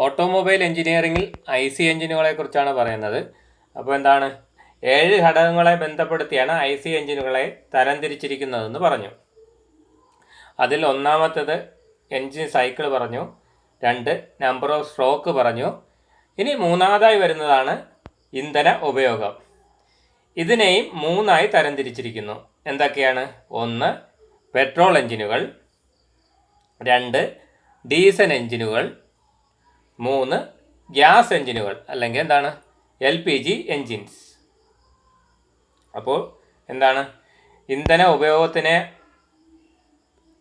Automobile എഞ്ചിനീയറിംഗിൽ IC എഞ്ചിനുകളെ കുറിച്ചാണ് പറയുന്നത്. അപ്പോൾ എന്താണ് 7 ഘടകങ്ങളെ ബന്ധപ്പെടുത്തിയാണ് IC എഞ്ചിനുകളെ തരംതിരിച്ചിരിക്കുന്നതെന്ന് പറഞ്ഞു. അതിൽ ഒന്നാമത്തേത് എൻജിൻ സൈക്കിൾ പറഞ്ഞു, 2 നമ്പർ ഓഫ് സ്ട്രോക്ക് പറഞ്ഞു. ഇനി മൂന്നാമതായി വരുന്നതാണ് ഇന്ധന ഉപയോഗം. ഇതിനെയും 3ആയി തരംതിരിച്ചിരിക്കുന്നു. എന്തൊക്കെയാണ്? 1 പെട്രോൾ എഞ്ചിനുകൾ, 2 ഡീസൽ എഞ്ചിനുകൾ, 3 ഗ്യാസ് എഞ്ചിനുകൾ അല്ലെങ്കിൽ എന്താണ് LPG എഞ്ചിൻസ്. അപ്പോൾ എന്താണ് ഇന്ധന ഉപയോഗത്തിനെ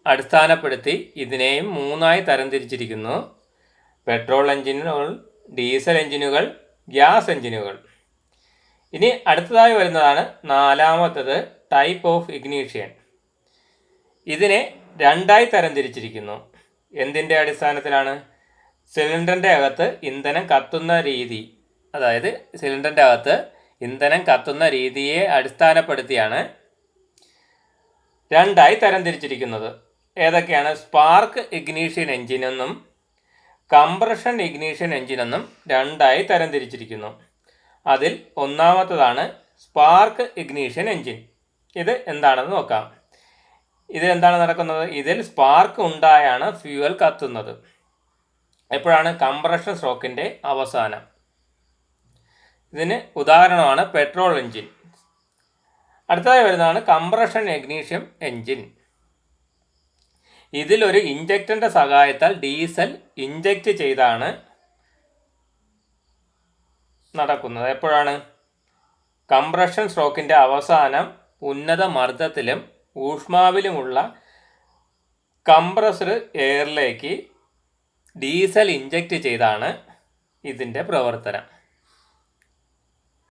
അടിസ്ഥാനപ്പെടുത്തി ഇതിനെയും 3ആയി തരംതിരിച്ചിരിക്കുന്നു. പെട്രോൾ എഞ്ചിനുകൾ, ഡീസൽ എഞ്ചിനുകൾ, ഗ്യാസ് എഞ്ചിനുകൾ. ഇനി അടുത്തതായി വരുന്നതാണ് നാലാമത്തത് ടൈപ്പ് ഓഫ് ഇഗ്നീഷൻ. ഇതിനെ 2ആയി തരംതിരിച്ചിരിക്കുന്നു. എന്തിൻ്റെ അടിസ്ഥാനത്തിലാണ്? സിലിണ്ടറിൻ്റെ അകത്ത് ഇന്ധനം കത്തുന്ന രീതി, അതായത് സിലിണ്ടറിൻ്റെ അകത്ത് ഇന്ധനം കത്തുന്ന രീതിയെ അടിസ്ഥാനപ്പെടുത്തിയാണ് 2ആയി തരംതിരിച്ചിരിക്കുന്നത്. ഏതൊക്കെയാണ്? സ്പാർക്ക് ഇഗ്നീഷൻ എഞ്ചിനെന്നും കംപ്രഷൻ ഇഗ്നീഷൻ എഞ്ചിനെന്നും 2ആയി തരംതിരിച്ചിരിക്കുന്നു. അതിൽ ഒന്നാമത്തതാണ് സ്പാർക്ക് ഇഗ്നീഷൻ എഞ്ചിൻ. ഇത് എന്താണെന്ന് നോക്കാം. ഇത് എന്താണ് നടക്കുന്നത്? ഇതിൽ സ്പാർക്ക് ഉണ്ടായാണ് ഫ്യൂവൽ കത്തുന്നത്. എപ്പോഴാണ്? കംപ്രഷൻ സ്ട്രോക്കിൻ്റെ അവസാനം. ഇതിന് ഉദാഹരണമാണ് പെട്രോൾ എഞ്ചിൻ. അടുത്തതായി വരുന്നതാണ് കംപ്രഷൻ ഇഗ്നീഷൻ എഞ്ചിൻ. ഇതിലൊരു ഇഞ്ചക്ടറിൻ്റെ സഹായത്താൽ ഡീസൽ ഇഞ്ചക്റ്റ് ചെയ്താണ് നടക്കുന്നത്. എപ്പോഴാണ്? കംപ്രഷൻ സ്ട്രോക്കിൻ്റെ അവസാനം ഉന്നത മർദ്ദത്തിലും ഊഷ്മാവിലുമുള്ള കംപ്രസ്ഡ് എയറിലേക്ക് ഡീസൽ ഇഞ്ചക്റ്റ് ചെയ്താണ് ഇതിൻ്റെ പ്രവർത്തനം.